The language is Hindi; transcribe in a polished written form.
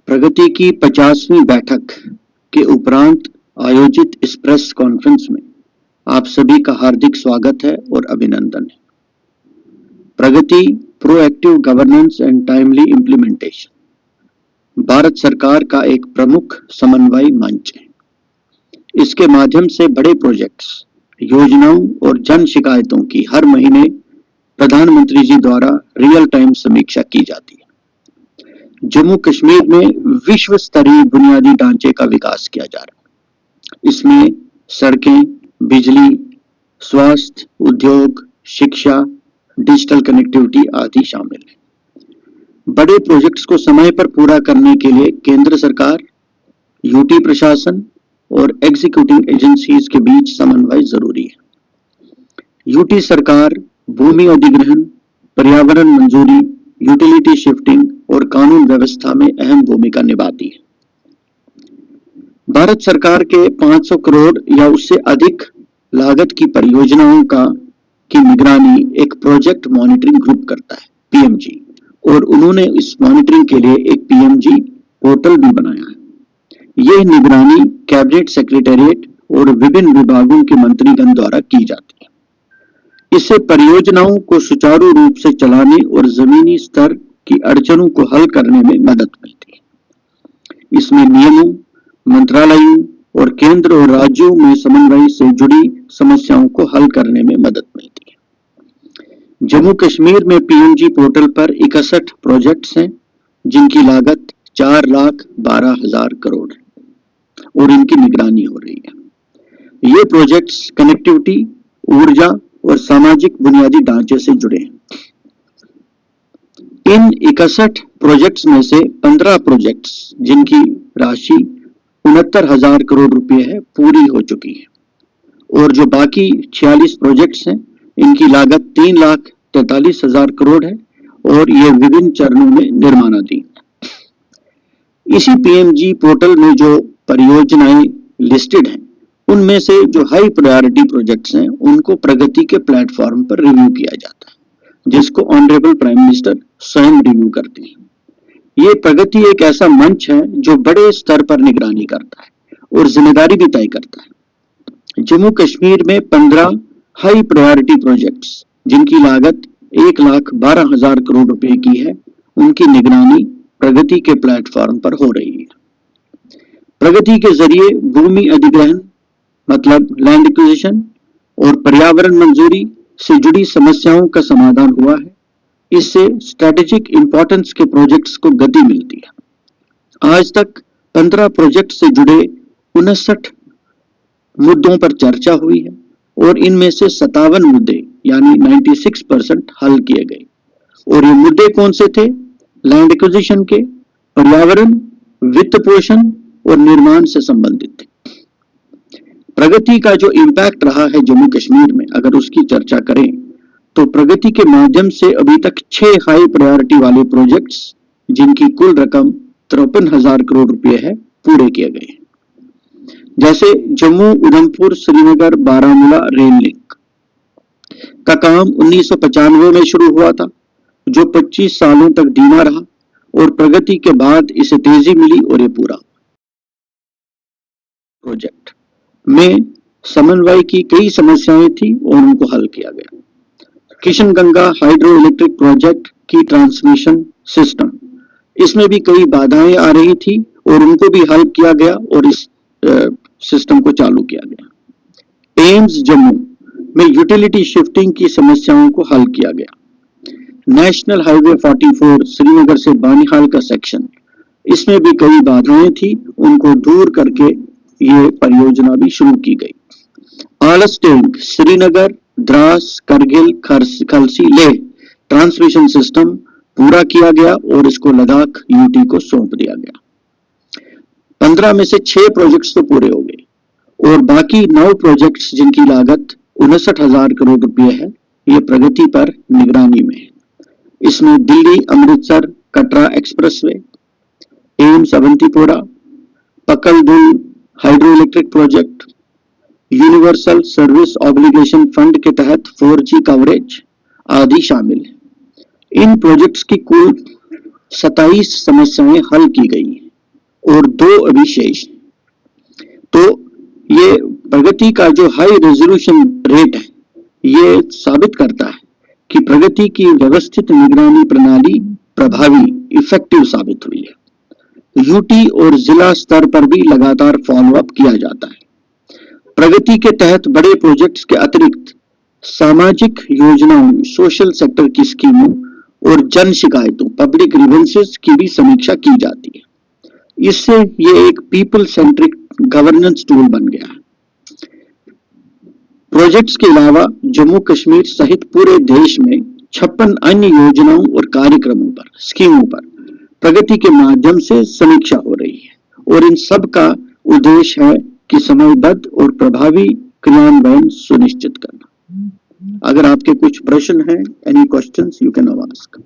प्रगति की 50वीं बैठक के उपरांत आयोजित इस प्रेस कॉन्फ्रेंस में आप सभी का हार्दिक स्वागत है और अभिनंदन है। Pragati proactive governance and timely implementation Bharat सरकार का एक प्रमुख समन्वय मंच है। इसके माध्यम से बड़े प्रोजेक्ट्स, योजनाओं और जन शिकायतों की हर महीने प्रधानमंत्री जी द्वारा रियल टाइम समीक्षा की जाती है। जम्मू कश्मीर में विश्व स्तरीय बुनियादी ढांचे का विकास किया जा रहा है। इसमें सड़कें, बिजली, स्वास्थ्य, उद्योग, शिक्षा, डिजिटल कनेक्टिविटी आदि शामिल है। बड़े प्रोजेक्ट्स को समय पर पूरा करने के लिए केंद्र सरकार, यूटी प्रशासन और एग्जीक्यूटिव एजेंसीज के बीच समन्वय जरूरी है। यूटी सरकार भूमि अधिग्रहण, पर्यावरण मंजूरी, यूटिलिटी शिफ्टिंग और कानून व्यवस्था में अहम भूमिका निभाती है। भारत सरकार के 500 करोड़ या उससे अधिक लागत की परियोजनाओं की निगरानी एक प्रोजेक्ट मॉनिटरिंग ग्रुप करता है, पीएमजी, और उन्होंने इस मॉनिटरिंग के लिए एक पीएमजी पोर्टल भी बनाया है। यह निगरानी कैबिनेट सेक्रेटेरिएट और विभिन्न विभागों के मंत्रीगण द्वारा की जाती है। इससे परियोजनाओं को सुचारू रूप से चलाने और जमीनी स्तर की अड़चनों को हल करने में मदद मिलती है। इसमें नियमों, मंत्रालयों और केंद्र और राज्यों में समन्वय से जुड़ी समस्याओं को हल करने में मदद मिलती है। जम्मू कश्मीर में पीएमजी पोर्टल पर 61 प्रोजेक्ट्स हैं, जिनकी लागत 4,12,000 करोड़ है और इनकी निगरानी हो रही है। ये प्रोजेक्ट्स कनेक्टिविटी, ऊर्जा और सामाजिक बुनियादी ढांचे से जुड़े हैं। इन 61 प्रोजेक्ट्स में से 15 प्रोजेक्ट्स, जिनकी राशि 69,000 करोड़ रुपए है, पूरी हो चुकी है और जो बाकी 46 प्रोजेक्ट्स हैं, इनकी लागत 3,43,000 करोड़ है और ये विभिन्न चरणों में निर्माणाधीन है। इसी पीएमजी पोर्टल में जो परियोजनाएं लिस्टेड हैं, उनमें से जो हाई प्रायोरिटी प्रोजेक्ट्स हैं, उनको प्रगति के प्लेटफॉर्म पर रिव्यू किया जाता है, जिसको ऑनरेबल प्राइम मिनिस्टर स्वयं रिव्यू करते हैं। ये प्रगति एक ऐसा मंच है जो बड़े स्तर पर निगरानी करता है और जिम्मेदारी भी तय करता है। जम्मू कश्मीर में 15 हाई प्रायोरिटी प्रोजेक्ट्स, जिनकी लागत 1,12,000 करोड़ रुपए की है, उनकी निगरानी प्रगति के प्लेटफॉर्म पर हो रही है। प्रगति के जरिए भूमि अधिग्रहण मतलब लैंड एक्विजिशन और पर्यावरण मंजूरी से जुड़ी समस्याओं का समाधान हुआ है। इससे स्ट्रेटेजिक इंपॉर्टेंस के प्रोजेक्ट्स को गति मिलती है। आज तक 15 प्रोजेक्ट से जुड़े 59 मुद्दों पर चर्चा हुई है और इनमें से 57 मुद्दे यानी 96% हल किए गए। और ये मुद्दे कौन से थे? लैंड एक्विजिशन के, पर्यावरण, वित्त पोषण और निर्माण से संबंधित थे। प्रगति का जो इम्पैक्ट रहा है जम्मू कश्मीर में, अगर उसकी चर्चा करें तो प्रगति के माध्यम से अभी तक 6 हाई प्रायोरिटी वाले प्रोजेक्ट्स, जिनकी कुल रकम 53,000 करोड़ रुपए है, पूरे किए गए हैं। जैसे जम्मू उधमपुर श्रीनगर बारामूला रेल लिंक का काम 1995 में शुरू हुआ था, जो 25 सालों तक धीमा रहा और प्रगति के बाद इसे तेजी मिली और ये पूरा प्रोजेक्ट में समन्वय की कई समस्याएं थी और उनको हल किया गया। Kishan Ganga hydro electric project की ट्रांसमिशन सिस्टम, इसमें भी कई बाधाएं आ रही थी और उनको भी हल किया गया और इस सिस्टम को चालू किया गया। एम्स जम्मू में यूटिलिटी शिफ्टिंग की समस्याओं को हल किया गया। नेशनल हाईवे 44 श्रीनगर से बानीहाल का सेक्शन, इसमें भी कई बाधाएं थी, उनको दूर करके ये परियोजना भी शुरू की गई। Alusteng Srinagar Drass Kargil Khalsi Leh transmission system पूरा किया गया और इसको लद्दाख यूटी को सौंप दिया गया। 15 में से 6 प्रोजेक्ट्स तो पूरे हो गए और बाकी 9 प्रोजेक्ट्स, जिनकी लागत 59,000 करोड़ रुपए है, ये प्रगति पर निगरानी में है। इसमें Delhi Amritsar Katra expressway, AIIMS Awantipora, Pakal Dul hydro electric project, universal service obligation fund के तहत 4G कवरेज आदि शामिल है। इन प्रोजेक्ट्स की कुल 27 समस्याएं हल की गई हैं और 2 अभी शेष। तो ये प्रगति का जो हाई रेजोल्यूशन रेट है, ये साबित करता है कि प्रगति की व्यवस्थित निगरानी प्रणाली प्रभावी इफेक्टिव साबित हुई है। यूटी और जिला स्तर पर भी लगातार फॉलोअप किया जाता है। प्रगति के तहत बड़े प्रोजेक्ट्स के अतिरिक्त सामाजिक योजनाओं, सोशल सेक्टर की स्कीमों और जन शिकायतों, पब्लिक ग्रीवेंसेस की भी समीक्षा की जाती है। इससे ये एक पीपल सेंट्रिक गवर्नेंस टूल बन गया है। प्रोजेक्ट्स के अलावा जम्मू कश्मीर सहित पूरे देश में 56 अन्य योजनाओं और कार्यक्रमों पर, स्कीमों पर प्रगति के माध्यम से समीक्षा हो रही है और इन सब का उद्देश्य है कि समयबद्ध और प्रभावी क्रियान्वयन सुनिश्चित करना। अगर आपके कुछ प्रश्न हैं, any questions you can ask.